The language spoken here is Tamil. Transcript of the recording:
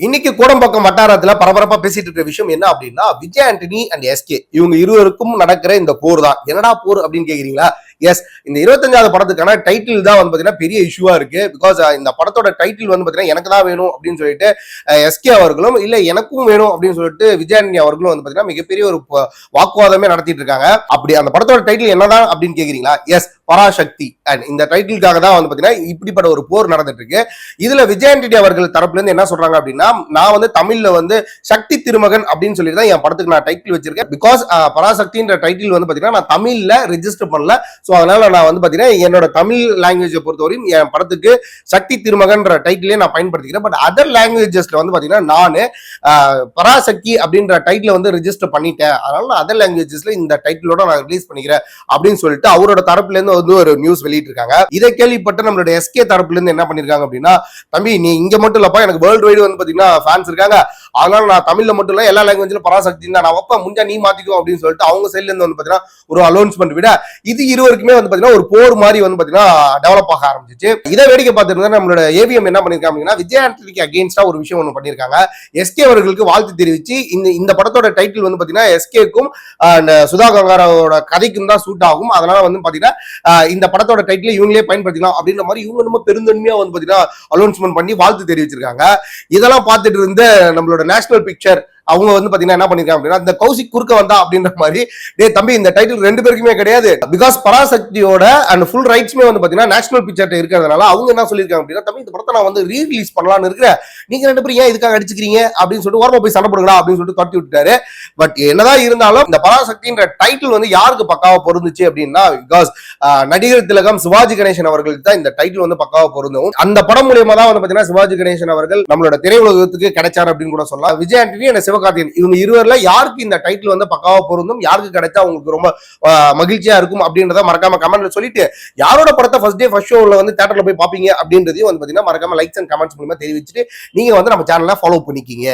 இன்னைக்கு கோடம்பாக்கம் வட்டாரத்துல பரபரப்பா பேசிட்டு இருக்க விஷயம் என்ன அப்படின்னா, விஜய் ஆண்டனி அண்ட் எஸ்கே இவங்க இருவருக்கும் நடக்கிற இந்த போர் தான். என்னடா போர் அப்படின்னு கேக்குறீங்களா? எஸ், இந்த 25வது படத்துக்கான டைட்டில் தான் வந்து பாத்தீங்கன்னா பெரிய இஷ்யூவா இருக்கு. பிகாஸ் இந்த படத்தோட டைட்டில் வந்து பாத்தீங்கன்னா எனக்கு தான் வேணும் அப்படின்னு சொல்லிட்டு எஸ்கே அவர்களும், இல்ல எனக்கும் வேணும் அப்படின்னு சொல்லிட்டு விஜய் ஆண்டனி அவர்களும் வந்து பாத்தீங்கன்னா மிகப்பெரிய ஒரு வாக்குவாதமே நடத்திட்டு இருக்காங்க. அப்படி அந்த படத்தோட டைட்டில் என்னதான் அப்படின்னு கேக்குறீங்களா? எஸ், பராசக்தி. அண்ட் இந்த டைட்டிலுக்காக தான் வந்து பாத்தீங்கன்னா இப்படிப்பட்ட ஒரு போர் நடந்துட்டு இருக்கு. இதுல விஜய் ஆண்டனி அவர்கள் தரப்புல இருந்து என்ன சொல்றாங்க அப்படின்னா, நான் வந்து தமிழ்ல வந்து சக்தி திருமகன் அப்படின்னு சொல்லி தான் என் படத்துக்கு நான் டைட்டில் வச்சிருக்கேன். பிகாஸ் பராசக்தின்ற டைட்டில் வந்து பாத்தீங்கன்னா நான் தமிழ்ல ரெஜிஸ்டர் பண்ணல. சோ அதனால நான் வந்து பாத்தீங்கன்னா என்னோட தமிழ் லாங்குவேஜை பொறுத்தவரையும் என் படத்துக்கு சக்தி திருமகன்ற டைட்டிலே நான் பயன்படுத்திக்கிறேன். பட் அதர் லாங்குவேஜஸ்ல வந்து பாத்தீங்கன்னா நானு பராசக்தி அப்படின்ற டைட்டில் வந்து ரெஜிஸ்டர் பண்ணிட்டேன். அதனால நான் அதர் லாங்குவேஜஸ்ல இந்த டைட்டிலோட நான் ரிலீஸ் பண்ணிக்கிறேன் அப்படின்னு சொல்லிட்டு அவரோட தரப்புல இருந்து வந்து ஒரு நியூஸ் வெளியிட்டு இருக்காங்க. இதை கேள்விப்பட்டு நம்மளோட எஸ்கே தரப்புல இருந்து என்ன பண்ணிருக்காங்க அப்படின்னா, தம்பி நீ இங்க மட்டும் இல்லப்பா, எனக்கு வேர்ல்டு வைடு வந்து பாத்தீங்கன்னா ஃபேன்ஸ் இருக்காங்க, அதனால நான் தமிழ்ல மட்டும் இல்ல எல்லா லாங்குவேஜ்ல பராசக்தி தான் நான் வைப்பேன், முடிஞ்சா நீ மாத்திக்கோ அப்படின்னு சொல்லிட்டு அவங்க சைட்ல இருந்து வந்து பாத்தீங்கன்னா ஒரு அனௌன்ஸ்மெண்ட் விட இது இருவருக்குமே வந்து பாத்தீங்கன்னா ஒரு போர் மாதிரி வந்து பாத்தீங்கன்னா டெவலப் ஆக ஆரம்பிச்சிச்சு. இதை வேடிக்கை பார்த்துட்டு நம்மளோட ஏவிஎம் என்ன பண்ணிருக்காங்க அப்படின்னா, விஜய் ஆண்டனிக்கு அகேன்ஸ்டா ஒரு விஷயம் ஒன்று பண்ணிருக்காங்க. எஸ்கே அவர்களுக்கு வாழ்த்து தெரிவிச்சு இந்த படத்தோட டைட்டில் வந்து பாத்தீங்கன்னா எஸ்கேக்கும் சுதா கங்காராவோட கதைக்கும் தான் சூட் ஆகும், அதனால வந்து பாத்தீங்கன்னா இந்த படத்தோட டைட்டில் இவங்களே பயன்படுத்திக்கலாம் அப்படின்ற மாதிரி இவங்க ரொம்ப பெருந்தன்மையா வந்து பாத்தீங்கன்னா அனௌன்ஸ்மெண்ட் பண்ணி வாழ்த்து தெரிவிச்சிருக்காங்க. இதெல்லாம் பார்த்துட்டு இருந்த நம்மளோட நேஷனல் பிக்சர் அவங்க வந்து பாத்தீங்கன்னா என்ன பண்ணிருக்காங்க அப்படின்னா, இந்த கௌசிக் குறுக்க வந்தா அப்படின்ற மாதிரி, டே தம்பி இந்த டைட்டில் ரெண்டு பேருக்குமே கிடையாது, பிகாஸ் பராசக்தியோட அண்ட் ஃபுல் ரைட்ஸ்மே வந்து பாத்தீங்கன்னா நேஷனல் பிக்சர் இருக்கிறதுனால அவங்க என்ன சொல்லிருக்காங்க அப்படின்னா, தம்பி இந்த படத்தை நான் வந்து ரீரிலீஸ் பண்ணலாம்னு இருக்கிறேன், நீங்க ரெண்டு பேரும் ஏன் இதுக்காக அடிச்சுக்கிறீங்க அப்படின்னு சொல்லிட்டு ஓரமா போய் சண்டை போடுங்களா அப்படின்னு சொல்லிட்டு தட்டி விட்டுட்டாரு. பட் என்னதான் இருந்தாலும் இந்த பராசக்தின்ற டைட்டில் வந்து யாருக்கு பக்காவா பொருந்துச்சு அப்படின்னா, பிகாஸ் நடிகர் திலகம் சிவாஜி கணேசன் அவர்களுக்கு தான் இந்த டைட்டில் வந்து பக்காவா பொருந்தும். அந்த படம் மூலியமா தான் வந்து பாத்தீங்கன்னா சிவாஜி கணேசன் அவர்கள் நம்மளோட திரையுலகத்துக்கு கிடைச்சார் அப்படின்னு கூட சொல்லலாம். விஜய் ஆண்டனி and சிவகார்த்திகேயன் இவங்க இருவர்ல யாருக்கு இந்த டைட்டில் வந்து பக்காவா பொருந்தும், யாருக்கு கிடைச்சா உங்களுக்கு ரொம்ப மகிழ்ச்சியா இருக்கும் அப்படின்றத மறக்காம கமெண்ட்ல சொல்லிட்டு, யாரோட படத்தை ஃபர்ஸ்ட் டே ஃபர்ஸ்ட் ஷோல வந்து தியேட்டர்ல போய் பாப்பீங்க அப்படின்றதையும் வந்து பாத்தீங்கன்னா மறக்காம லைக்ஸ் அண்ட் கமெண்ட்ஸ் மூலமா தெரிவிச்சுட்டு நீங்க வந்து நம்ம சேனலை ஃபாலோ பண்ணிக்கிங்க.